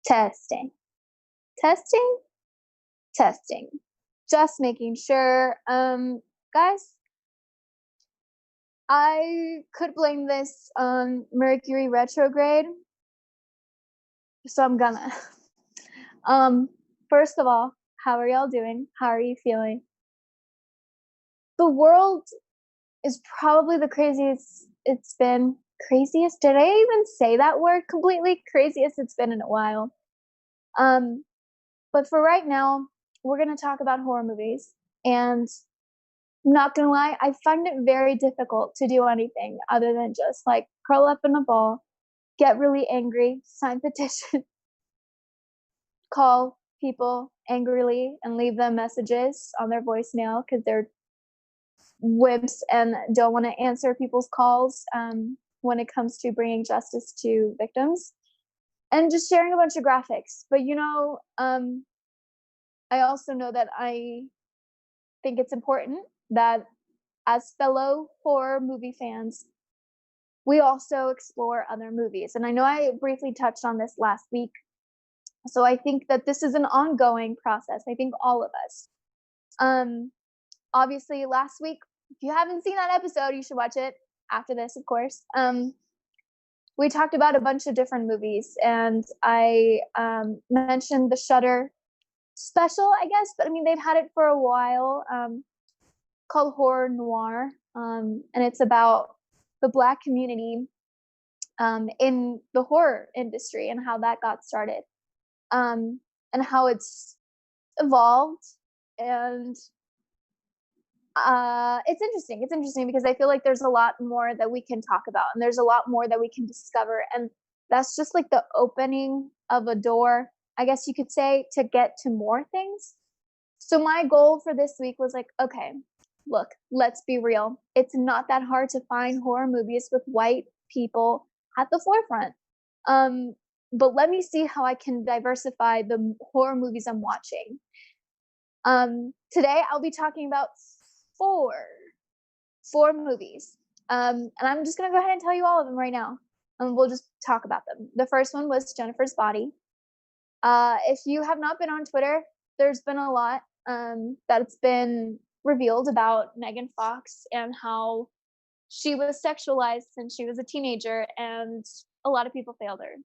Testing, testing, testing. Just making sure. Guys, I could blame this on Mercury retrograde, so I'm gonna. Um, First of all, how are y'all doing? How are you feeling? The world is probably the craziest it's been. Craziest? Did I even say that word completely? Craziest it's been in a while. Um, but for right now, we're gonna talk about horror movies. And I'm not gonna lie, I find it very difficult to do anything other than just like curl up in a ball, get really angry, sign petition, call people angrily and leave them messages on their voicemail because they're wimps and don't want to answer people's calls when it comes to bringing justice to victims, and just sharing a bunch of graphics. But I also know that I think it's important that as fellow horror movie fans, we also explore other movies. And I know I briefly touched on this last week. So I think that this is an ongoing process. I think all of us. Obviously, last week, if you haven't seen that episode, you should watch it after this, of course. We talked about a bunch of different movies, and I mentioned the Shudder special, I guess, but I mean, they've had it for a while, called Horror Noir, and it's about the Black community in the horror industry and how that got started, and how it's evolved. And it's interesting. It's interesting because I feel like there's a lot more that we can talk about, and there's a lot more that we can discover. And that's just like the opening of a door, I guess you could say, to get to more things. So my goal for this week was like, okay, look, let's be real. It's not that hard to find horror movies with white people at the forefront. But let me see how I can diversify the horror movies I'm watching. Today I'll be talking about four movies. And I'm just gonna go ahead and tell you all of them right now. And we'll just talk about them. The first one was Jennifer's Body. If you have not been on Twitter, there's been a lot that's been revealed about Megan Fox and how she was sexualized since she was a teenager, and a lot of people failed her.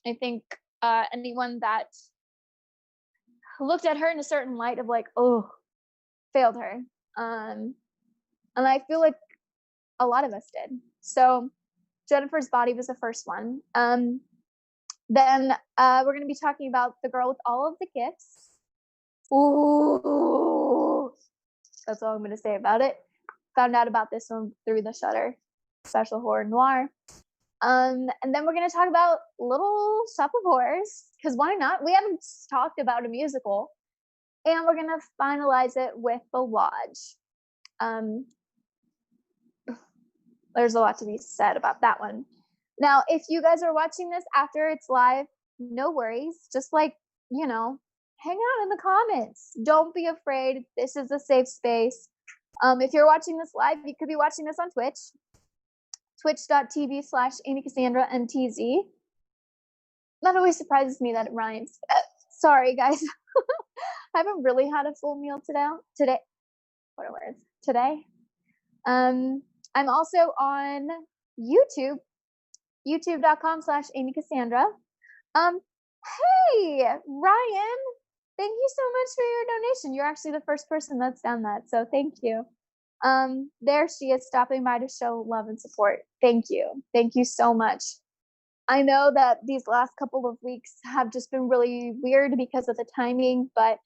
I think anyone that looked at her in a certain light of like, oh, failed her. And I feel like a lot of us did. So Jennifer's Body was the first one. Then we're going to be talking about The Girl with All of the Gifts. Ooh, that's all I'm going to say about it. Found out about this one through the Shudder special Horror Noir. And then we're going to talk about Little Shop of Horrors, because why not? We haven't talked about a musical. And we're going to finalize it with The Lodge. There's a lot to be said about that one. Now, if you guys are watching this after it's live, no worries. Just like, hang out in the comments. Don't be afraid. This is a safe space. If you're watching this live, you could be watching this on Twitch. Twitch.tv/AmyCassandra_MTZ. That always surprises me that it rhymes. Sorry, guys. I haven't really had a full meal today. What are words? Today. I'm also on YouTube, youtube.com/AmyCassandra. Hey, Ryan, thank you so much for your donation. You're actually the first person that's done that, so thank you. There she is, stopping by to show love and support. Thank you. Thank you so much. I know that these last couple of weeks have just been really weird because of the timing, but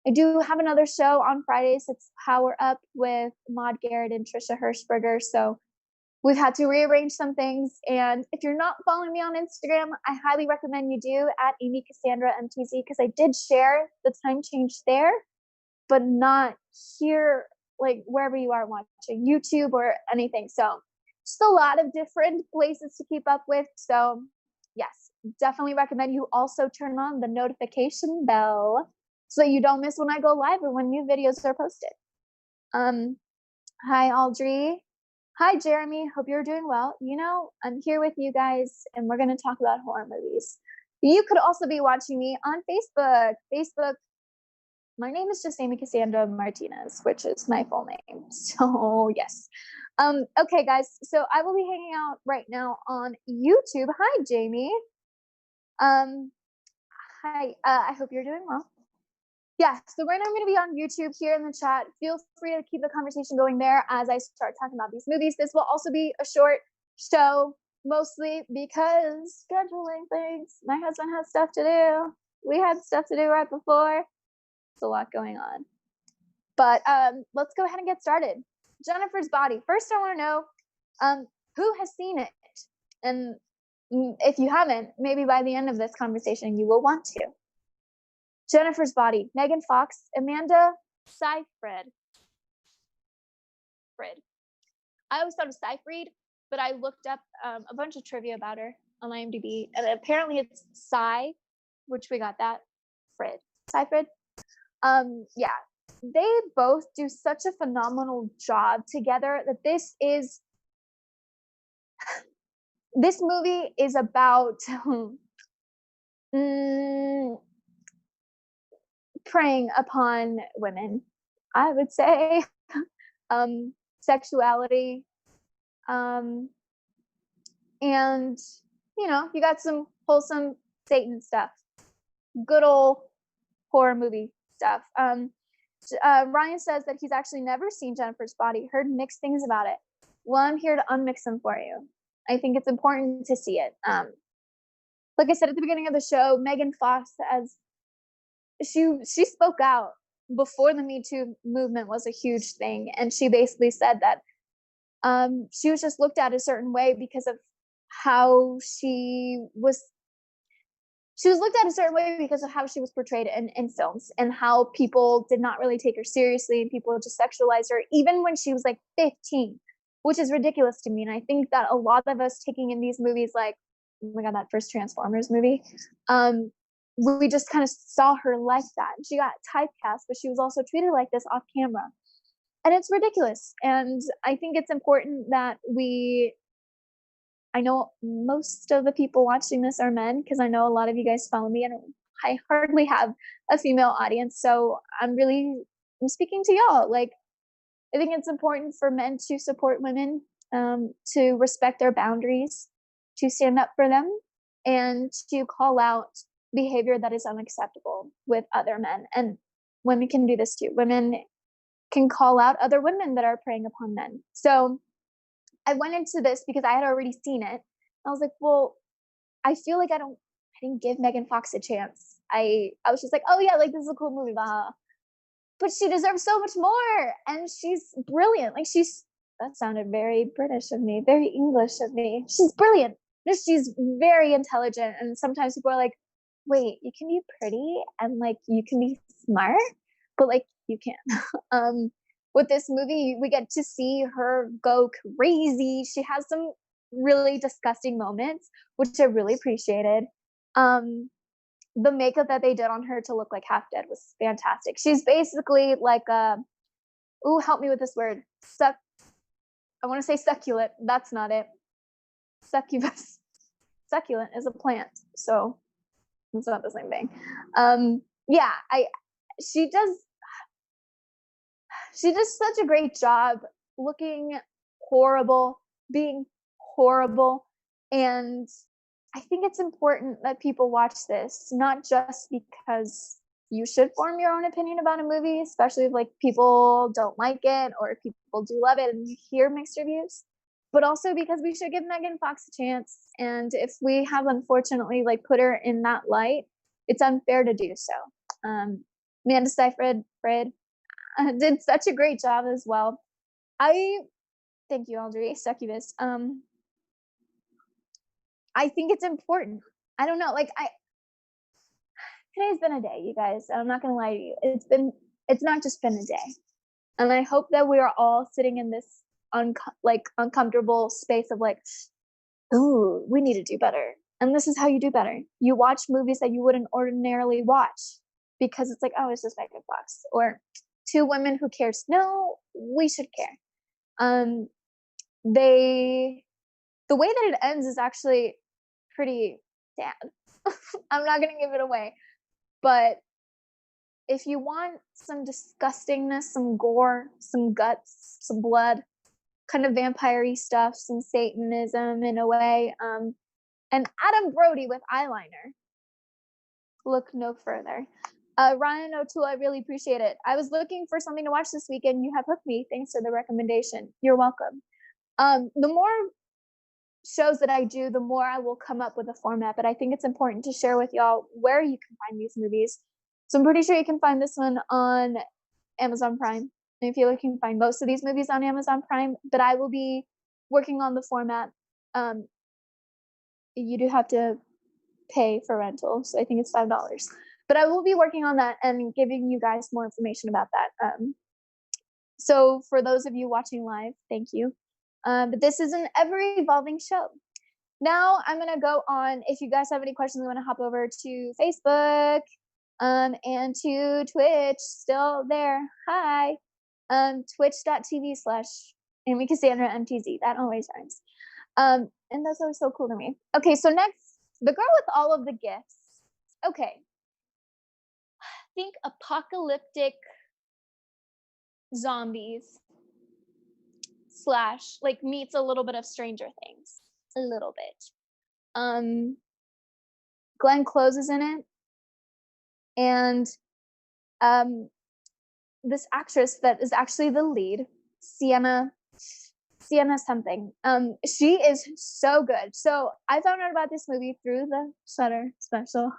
I do have another show on Fridays. It's Power Up with Maud Garrett and Trisha Hirschberger. So we've had to rearrange some things. And if you're not following me on Instagram, I highly recommend you do, at AmyCassandra_MTZ, because I did share the time change there, but not here, like wherever you are watching, YouTube or anything. So just a lot of different places to keep up with. So yes, definitely recommend you also turn on the notification bell so that you don't miss when I go live or when new videos are posted. Hi, Audrey. Hi, Jeremy. Hope you're doing well. I'm here with you guys, and we're going to talk about horror movies. You could also be watching me on Facebook. My name is just Amy Cassandra Martinez, which is my full name. So yes. Okay, guys. So I will be hanging out right now on YouTube. Hi, Jamie. Hi. I hope you're doing well. Yeah. So right now I'm going to be on YouTube here in the chat. Feel free to keep the conversation going there as I start talking about these movies. This will also be a short show, mostly because scheduling things. My husband has stuff to do. We had stuff to do right before. There's a lot going on. But let's go ahead and get started. Jennifer's Body. First, I want to know who has seen it? And if you haven't, maybe by the end of this conversation, you will want to. Jennifer's Body. Megan Fox, Amanda Seyfried. I always thought it was Seyfried, but I looked up a bunch of trivia about her on IMDb, and apparently it's Cy, which we got that. Seyfried. Yeah. They both do such a phenomenal job together that this movie is about preying upon women, I would say. Sexuality, and you got some wholesome Satan stuff, good old horror movie stuff. Ryan says that he's actually never seen Jennifer's Body, heard mixed things about it. Well, I'm here to unmix them for you. I think it's important to see it. Like I said at the beginning of the show, Megan Fox, as she spoke out before the Me Too movement was a huge thing, and she basically said that she was just looked at a certain way because of how she was looked at a certain way because of how she was portrayed in films, and how people did not really take her seriously, and people just sexualized her even when she was like 15, which is ridiculous to me. And I think that a lot of us taking in these movies, like, oh my god, that first Transformers movie, we just kind of saw her like that, and she got typecast, but she was also treated like this off camera, and it's ridiculous. And I think it's important that I know most of the people watching this are men, because I know a lot of you guys follow me, and I hardly have a female audience. So I'm speaking to y'all. Like, I think it's important for men to support women, to respect their boundaries, to stand up for them, and to call out behavior that is unacceptable with other men. And women can do this too. Women can call out other women that are preying upon men. So I went into this because I had already seen it. I was like, well, I feel like I didn't give Megan Fox a chance. I was just like, oh yeah, like, this is a cool movie, blah. But she deserves so much more, and she's brilliant. Like, that sounded very British of me, very English of me. She's brilliant. She's very intelligent, and sometimes people are like, wait, you can be pretty and like you can be smart, but like you can't. With this movie, we get to see her go crazy. She has some really disgusting moments, which I really appreciated. The makeup that they did on her to look like half dead was fantastic. She's basically like help me with this word. I want to say succulent. That's not it. Succubus. Succulent is a plant, so it's not the same thing. Yeah, she does such a great job looking horrible, being horrible, and I think it's important that people watch this, not just because you should form your own opinion about a movie, especially if like people don't like it or if people do love it and you hear mixed reviews, but also because we should give Megan Fox a chance. And if we have unfortunately like put her in that light, it's unfair to do so. Amanda Seyfried did such a great job as well. Thank you, Audrey. Succubus. I think it's important. I don't know, like today's been a day, you guys. I'm not gonna lie to you. It's not just been a day. And I hope that we are all sitting in this uncomfortable space of like, ooh, we need to do better. And this is how you do better. You watch movies that you wouldn't ordinarily watch because it's like, oh, it's just Megan Fox. Or Two Women Who Cares. No, we should care. The way that it ends is actually pretty sad. I'm not gonna give it away. But if you want some disgustingness, some gore, some guts, some blood, kind of vampire-y stuff, some Satanism in a way, and Adam Brody with eyeliner, look no further. Ryan O'Toole, I really appreciate it. I was looking for something to watch this weekend. You have hooked me. Thanks for the recommendation. You're welcome. The more shows that I do, the more I will come up with a format, but I think it's important to share with y'all where you can find these movies. So I'm pretty sure you can find this one on Amazon Prime. And I feel like you can find most of these movies on Amazon Prime, but I will be working on the format. You do have to pay for rental, so I think it's $5. But I will be working on that and giving you guys more information about that. So for those of you watching live, thank you. But this is an ever-evolving show. Now I'm gonna go on. If you guys have any questions, I'm gonna hop over to Facebook and to Twitch. Still there. Hi. Twitch.tv/Amy Cassandra MTZ. That always rhymes. And that's always so cool to me. Okay, so next, the girl with all of the gifts. Okay. Think apocalyptic zombies / like meets a little bit of Stranger Things. A little bit. Glenn Close is in it. And this actress that is actually the lead, Sienna something. She is so good. So I found out about this movie through the Shudder special,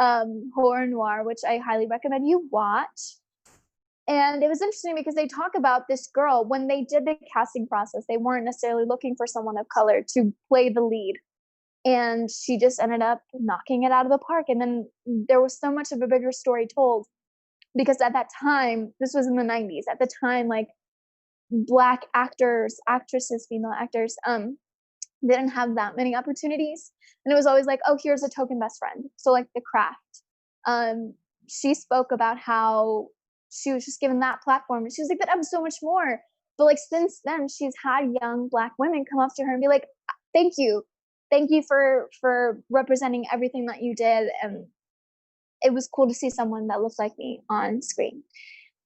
Horror Noir, which I highly recommend you watch. And it was interesting because they talk about this girl. When they did the casting process, they weren't necessarily looking for someone of color to play the lead. And she just ended up knocking it out of the park. And then there was so much of a bigger story told, because at that time, this was in the 90s, at the time, like, Black actresses, female actors, didn't have that many opportunities. And it was always like, oh, here's a token best friend. So like The Craft. She spoke about how she was just given that platform. And she was like, but I'm so much more. But like since then, she's had young Black women come up to her and be like, thank you. Thank you for representing everything that you did. And it was cool to see someone that looked like me on screen.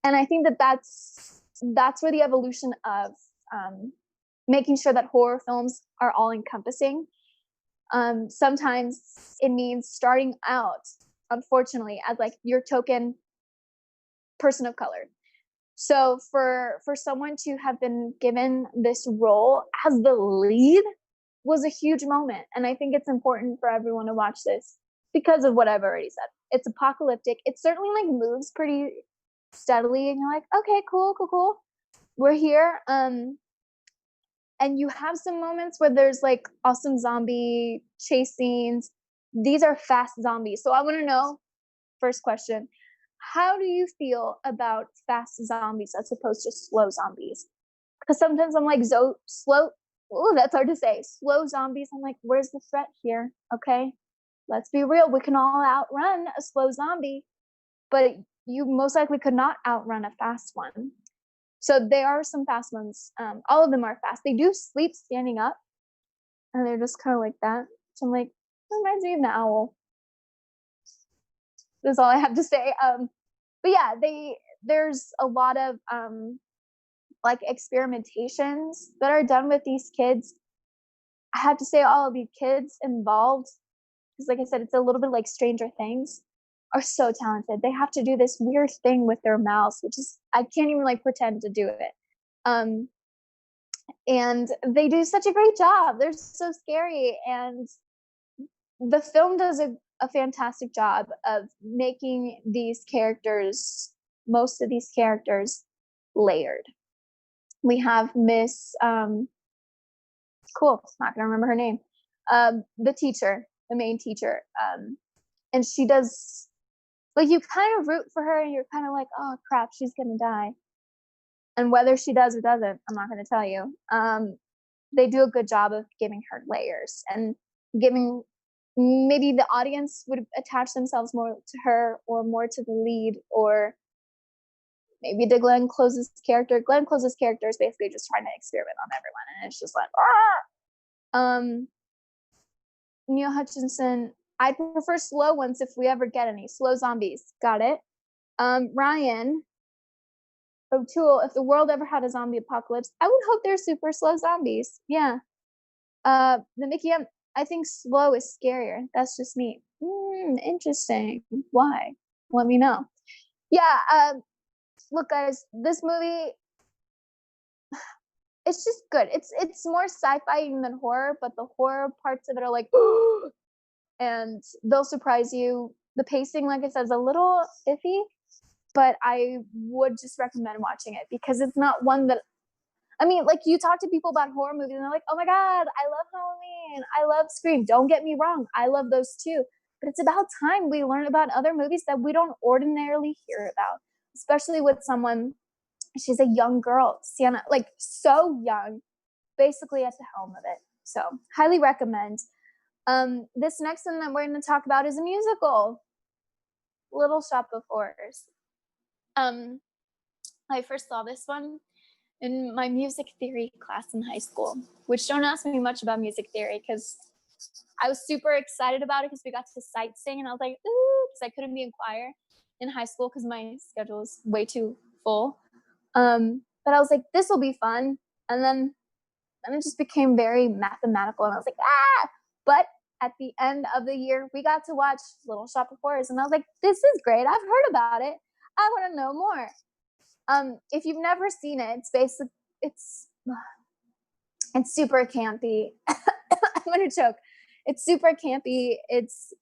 And I think that that's where the evolution of making sure that horror films are all encompassing. Sometimes it means starting out, unfortunately, as like your token person of color. So for someone to have been given this role as the lead was a huge moment. And I think it's important for everyone to watch this because of what I've already said. It's apocalyptic. It certainly like moves pretty steadily and you're like, okay, cool. We're here. And you have some moments where there's like awesome zombie chase scenes. These are fast zombies. So I want to know, first question, how do you feel about fast zombies as opposed to slow zombies? Because sometimes I'm like, slow, oh, that's hard to say. Slow zombies, I'm like, where's the threat here? Okay, let's be real. We can all outrun a slow zombie, but you most likely could not outrun a fast one. So there are some fast ones. All of them are fast. They do sleep standing up, and they're just kind of like that. So I'm like, that reminds me of an owl. That's all I have to say. But yeah, there's a lot of like experimentations that are done with these kids. I have to say, all of the kids involved, because like I said, it's a little bit like Stranger Things, are so talented. They have to do this weird thing with their mouths, which is, I can't even like pretend to do it. And they do such a great job. They're so scary. And the film does a fantastic job of making these characters, most of these characters, layered. We have Miss, cool, not gonna remember her name, the teacher, the main teacher. And she does, like, you kind of root for her and you're kind of like, oh crap, she's gonna die. And whether she does or doesn't, I'm not gonna tell you. They do a good job of giving her layers and giving, maybe the audience would attach themselves more to her or more to the lead, or maybe to Glenn Close's character. Glenn Close's character is basically just trying to experiment on everyone, and it's just like, ah! Neil Hutchinson, I'd prefer slow ones if we ever get any. Slow zombies. Got it. Ryan O'Toole, if the world ever had a zombie apocalypse, I would hope they're super slow zombies. Yeah. The Mickey M, I think slow is scarier. That's just me. Interesting. Why? Let me know. Yeah, look guys, this movie, it's just good. It's more sci-fi than horror, but the horror parts of it are like and they'll surprise you. The pacing, like I said, is a little iffy, but I would just recommend watching it because it's not one that, I mean, like you talk to people about horror movies and they're like, oh my God, I love Halloween. I love Scream. Don't get me wrong. I love those too. But it's about time we learn about other movies that we don't ordinarily hear about, especially with someone, she's a young girl, Sienna, like so young, basically at the helm of it. So highly recommend. This next one that we're going to talk about is a musical, Little Shop of Horrors. I first saw this one in my music theory class in high school, which don't ask me much about music theory because I was super excited about it because we got to sight sing and I was like, ooh, because I couldn't be in choir in high school because my schedule was way too full. But I was like, this will be fun. And then it just became very mathematical and I was like, ah! But at the end of the year, we got to watch Little Shop of Horrors and I was like, this is great. I've heard about it. I want to know more. If you've never seen it, it's basically, it's super campy. I'm gonna choke. It's super campy. It's,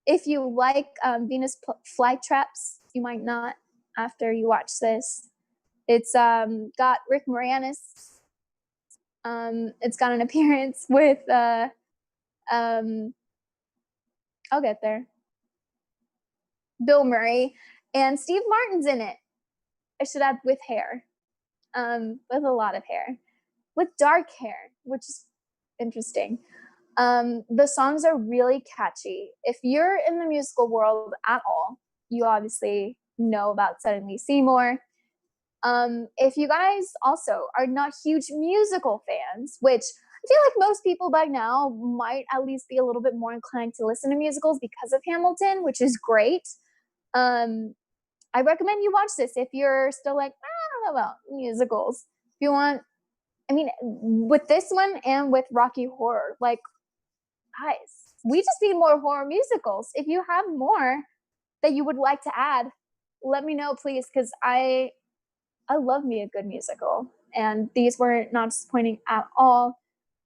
if you like Venus flytraps, you might not after you watch this. It's got Rick Moranis. It's got an appearance with I'll get there. Bill Murray and Steve Martin's in it. I should add with hair. With a lot of hair. With dark hair, which is interesting. The songs are really catchy. If you're in the musical world at all, you obviously know about Suddenly Seymour. If you guys also are not huge musical fans, which I feel like most people by now might at least be a little bit more inclined to listen to musicals because of Hamilton, which is great. I recommend you watch this if you're still like, I don't know about musicals. If you want, I mean, with this one and with Rocky Horror, like, guys, we just need more horror musicals. If you have more that you would like to add, let me know, please, because I love me a good musical, and these were not disappointing at all.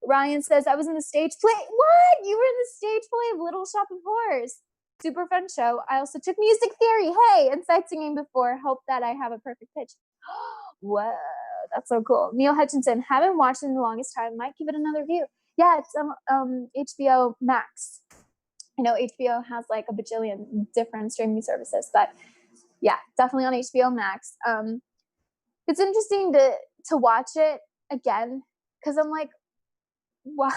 Ryan says, I was in the stage play. What? You were in the stage play of Little Shop of Horrors. Super fun show. I also took music theory. Hey, and sight singing before. Hope that I have a perfect pitch. Whoa, that's so cool. Neil Hutchinson, haven't watched in the longest time. Might give it another view. Yeah, it's HBO Max. I know HBO has like a bajillion different streaming services, but yeah, definitely on HBO Max. It's interesting to watch it again because I'm like, wow,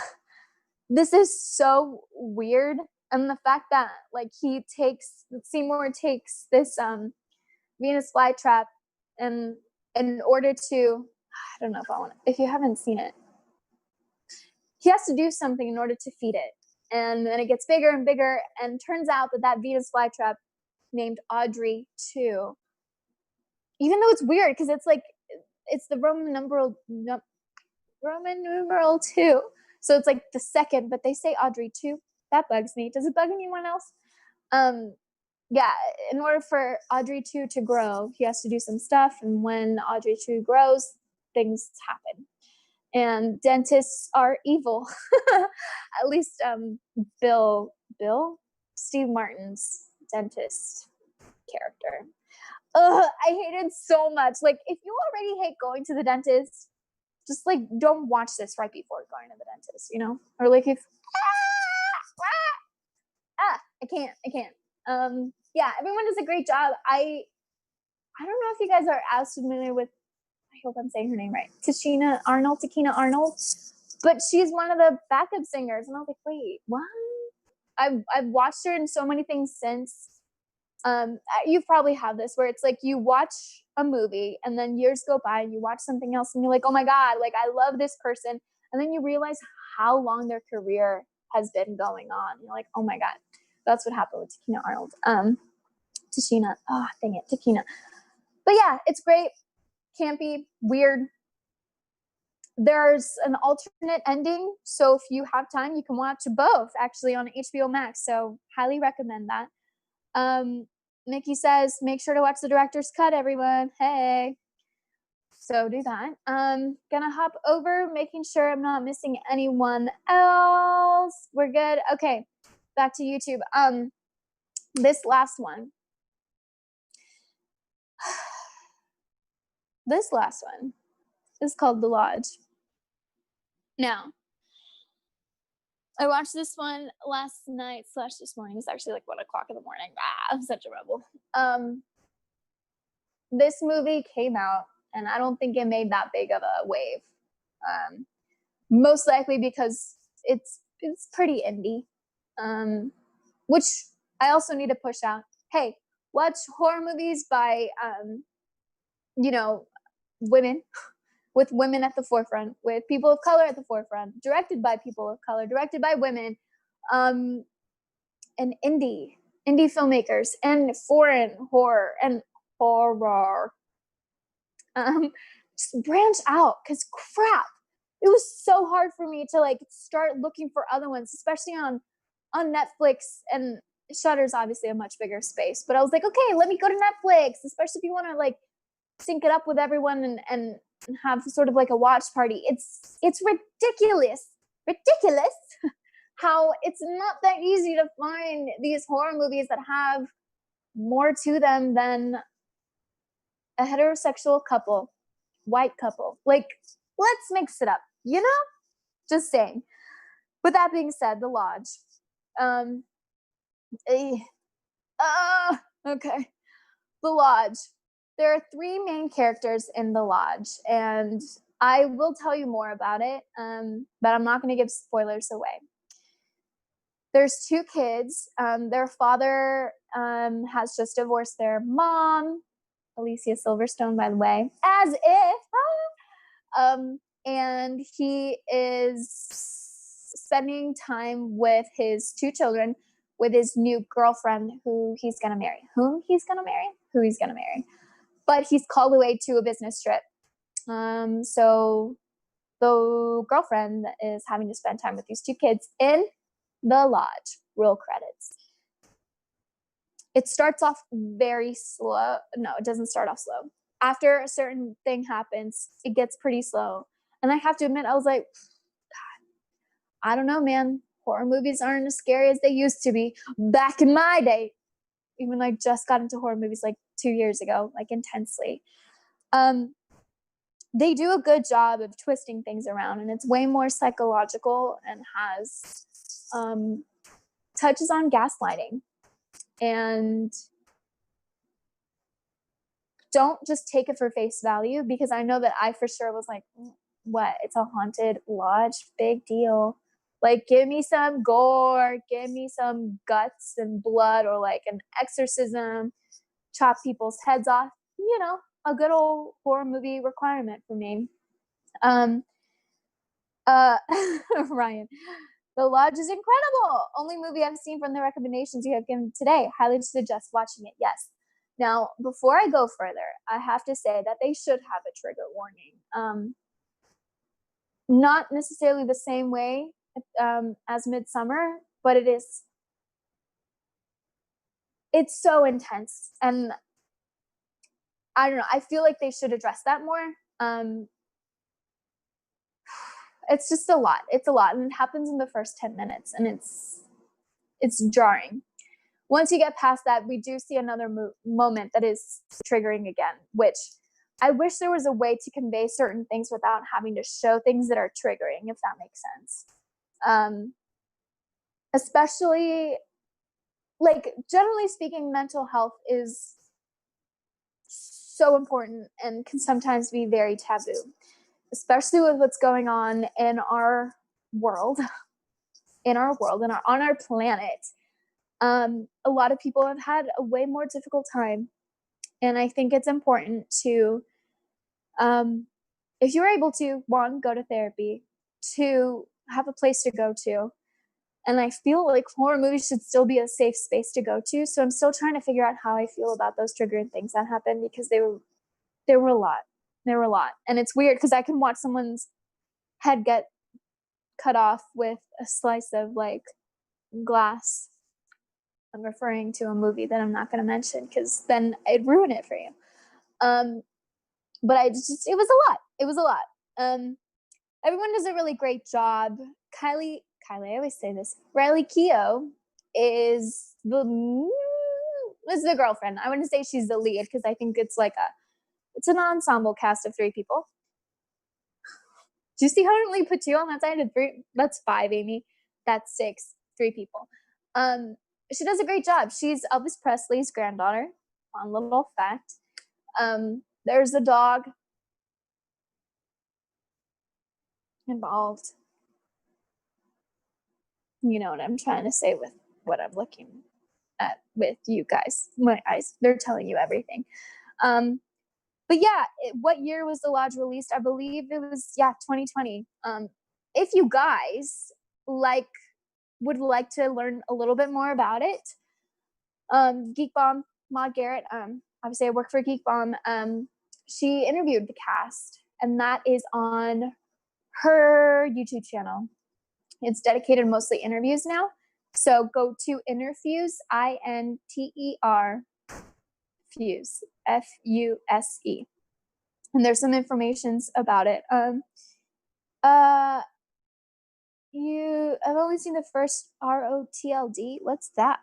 this is so weird. And the fact that like Seymour takes this Venus flytrap and in order to, I don't know if you haven't seen it, he has to do something in order to feed it. And then it gets bigger and bigger, and turns out that Venus flytrap named Audrey 2, even though it's weird because it's like, it's the Roman numeral 2. So it's like the second, but they say Audrey 2. That bugs me. Does it bug anyone else? Yeah, in order for Audrey 2 to grow, he has to do some stuff. And when Audrey 2 grows, things happen. And dentists are evil. At least Steve Martin's dentist character. I hate it so much. Like, if you already hate going to the dentist, just like don't watch this right before going to the dentist, you know? Or like if I can't. Yeah, everyone does a great job. I don't know if you guys are as familiar with, I hope I'm saying her name right, Takina Arnold, but she's one of the backup singers, and I was like, wait, what? I've watched her in so many things since. You probably have this where it's like you watch a movie and then years go by and you watch something else and you're like, oh my God, like I love this person. And then you realize how long their career has been going on. You're like, oh my God, that's what happened with Takina Arnold. Tashina, oh, dang it, Takina. But yeah, it's great, campy, weird. There's an alternate ending, so if you have time, you can watch both actually on HBO Max. So highly recommend that. Nikki says, make sure to watch the director's cut, everyone. Hey. So do that. Gonna hop over, making sure I'm not missing anyone else. We're good. Okay, back to YouTube. This last one. This last one is called The Lodge. Now, I watched this one last night / this morning. It's actually like 1 o'clock in the morning. I'm such a rebel. This movie came out, and I don't think it made that big of a wave. Most likely because it's pretty indie, which I also need to push out. Hey, watch horror movies by women, with women at the forefront, with people of color at the forefront, directed by people of color, directed by women, and indie filmmakers, and foreign horror and horror. Just branch out, because crap, it was so hard for me to like start looking for other ones, especially on Netflix, and Shudder's obviously a much bigger space. But I was like, okay, let me go to Netflix, especially if you want to like sync it up with everyone and have sort of like a watch party. It's ridiculous how it's not that easy to find these horror movies that have more to them than a heterosexual couple, white couple. Like, let's mix it up, just saying. With that being said, The Lodge. Okay. The Lodge. There are 3 main characters in The Lodge, and I will tell you more about it, but I'm not going to give spoilers away. There's 2 kids. Their father has just divorced their mom, Alicia Silverstone, by the way, as if. And he is spending time with his 2 children, with his new girlfriend who he's going to marry. Who he's going to marry. But he's called away to a business trip. So the girlfriend is having to spend time with these 2 kids in the lodge. Roll credits. It starts off very slow. No, it doesn't start off slow. After a certain thing happens, it gets pretty slow. And I have to admit, I was like, God, I don't know, man. Horror movies aren't as scary as they used to be back in my day. Even though I just got into horror movies like 2 years ago, like intensely. They do a good job of twisting things around, and it's way more psychological and has touches on gaslighting. And don't just take it for face value, because I know that I for sure was like, what? It's a haunted lodge? Big deal. Like, give me some gore, give me some guts and blood, or like an exorcism, chop people's heads off. A good old horror movie requirement for me. Ryan, The Lodge is incredible. Only movie I've seen from the recommendations you have given today. Highly suggest watching it. Yes. Now, before I go further, I have to say that they should have a trigger warning. Not necessarily the same way as Midsummer, but it's so intense, and I don't know. I feel like they should address that more. It's just a lot. It's a lot, and it happens in the first 10 minutes, and it's jarring. Once you get past that, we do see another moment that is triggering again, which I wish there was a way to convey certain things without having to show things that are triggering, if that makes sense. Especially, like, generally speaking, mental health is so important and can sometimes be very taboo, especially with what's going on in our world, and on our planet. A lot of people have had a way more difficult time, and I think it's important to, if you're able to, 1, go to therapy, 2, have a place to go to, And I feel like horror movies should still be a safe space to go to. So I'm still trying to figure out how I feel about those triggering things that happened, because they were a lot. They were a lot. And it's weird because I can watch someone's head get cut off with a slice of like glass. I'm referring to a movie that I'm not going to mention because then I'd ruin it for you. But it was a lot. It was a lot. Everyone does a really great job. Kylie, I always say this. Riley Keough is the girlfriend. I wouldn't say she's the lead because I think it's an ensemble cast of 3 people. Do you see how I only put 2 on that side of 3? That's 5, Amy. That's 6. 3 people. She does a great job. She's Elvis Presley's granddaughter. Fun little fact. There's a dog involved. You know what I'm trying to say with what I'm looking at with you guys. My eyes, they're telling you everything. But yeah, what year was the Lodge released? I believe it was 2020. If you guys would like to learn a little bit more about it, Geek Bomb, Maud Garrett, obviously I work for Geek Bomb. She interviewed the cast, and that is on her YouTube channel. It's dedicated mostly interviews now. So go to Interfuse, INTER, Fuse, FUSE. And there's some information about it. I've only seen the first ROTLD. What's that?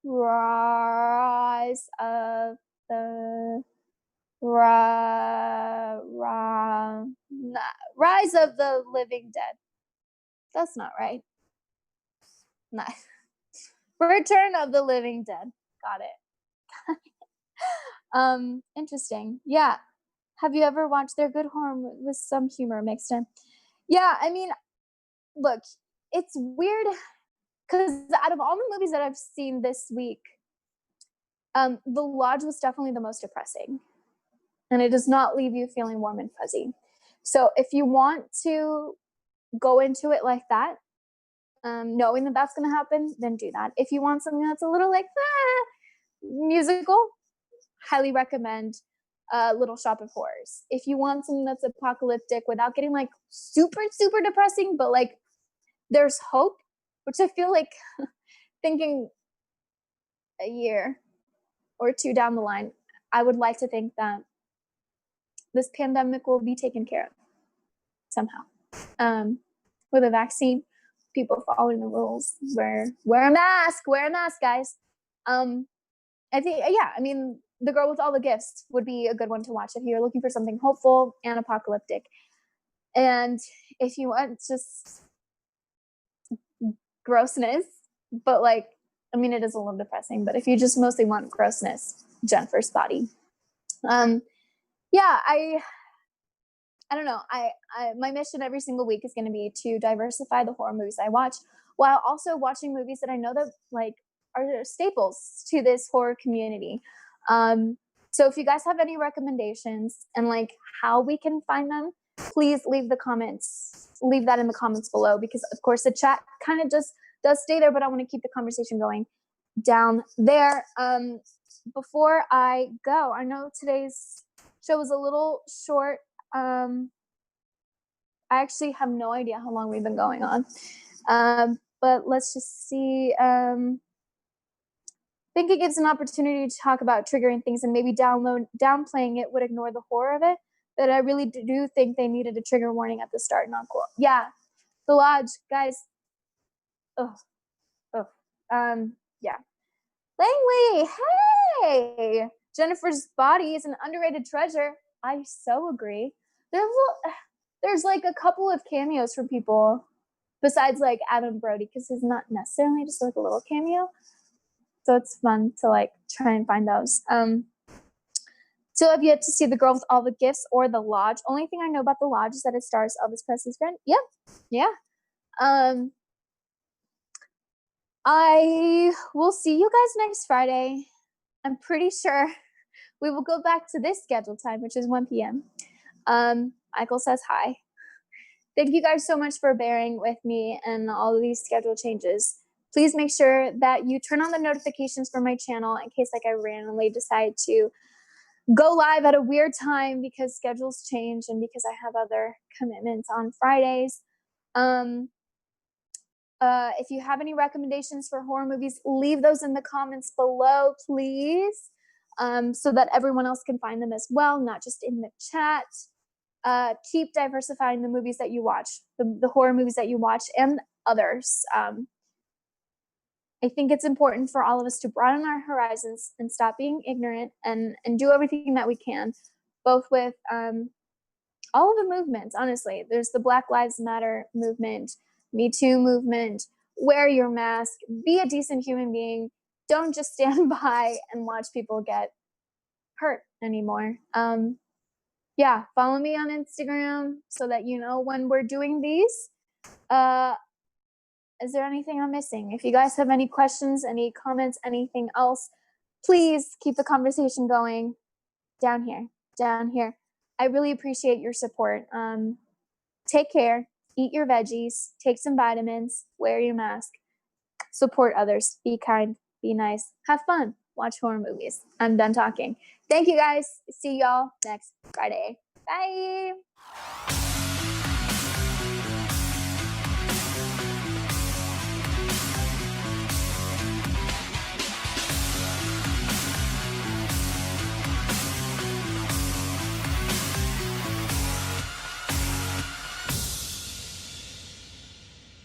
Rise of the Rise of the Living Dead. That's not right. No. Return of the Living Dead. Got it. Interesting. Yeah. Have you ever watched their good horror with some humor mixed in? Yeah, I mean, look, it's weird because out of all the movies that I've seen this week, The Lodge was definitely the most depressing. And it does not leave you feeling warm and fuzzy. So if you want to go into it like that, knowing that that's going to happen, then do that. If you want something that's a little like musical, highly recommend Little Shop of Horrors. If you want something that's apocalyptic without getting like super, super depressing, but like there's hope, which I feel like thinking a year or 2 down the line, I would like to think that this pandemic will be taken care of somehow. With a vaccine, people following the rules, wear a mask, guys. I think, I mean, The Girl with All the Gifts would be a good one to watch if you're looking for something hopeful and apocalyptic. And if you want just grossness, but like, I mean, it is a little depressing, but if you just mostly want grossness, Jennifer's Body. I don't know. My mission every single week is going to be to diversify the horror movies I watch, while also watching movies that I know that like are staples to this horror community. So if you guys have any recommendations and like how we can find them, please leave that in the comments below, because of course the chat kind of just does stay there, but I want to keep the conversation going down there. Before I go, I know today's show was a little short. I actually have no idea how long we've been going on. But let's just see. I think it gives an opportunity to talk about triggering things, and maybe downplaying it would ignore the horror of it. But I really do think they needed a trigger warning at the start. Not cool. Yeah. The Lodge, guys. Yeah. Langley, hey! Jennifer's Body is an underrated treasure. I so agree. There's like a couple of cameos from people besides like Adam Brody, because he's not necessarily just like a little cameo. So it's fun to like try and find those. Still have yet to see The Girl with All the Gifts or The Lodge. Only thing I know about The Lodge is that it stars Elvis Presley's friend. Yeah. I will see you guys next Friday. I'm pretty sure we will go back to this scheduled time, which is 1 p.m. Michael says hi. thank you guys so much for bearing with me and all of these schedule changes. Please make sure that you turn on the notifications for my channel in case like I randomly decide to go live at a weird time because schedules change and because I have other commitments on Fridays. If you have any recommendations for horror movies, leave those in the comments below, please, so that everyone else can find them as well, not just in the chat. Keep diversifying the movies that you watch, the horror movies that you watch, and others. I think it's important for all of us to broaden our horizons and stop being ignorant and do everything that we can, both with all of the movements, honestly. There's the Black Lives Matter movement, Me Too movement, wear your mask, be a decent human being. Don't just stand by and watch people get hurt anymore. Yeah, follow me on Instagram so that you know when we're doing these. Is there anything I'm missing? If you guys have any questions, any comments, anything else, please keep the conversation going down here. I really appreciate your support. Take care, eat your veggies, take some vitamins, wear your mask, support others, be kind, be nice, have fun, watch horror movies. I'm done talking. Thank you guys. See y'all next Friday. Bye.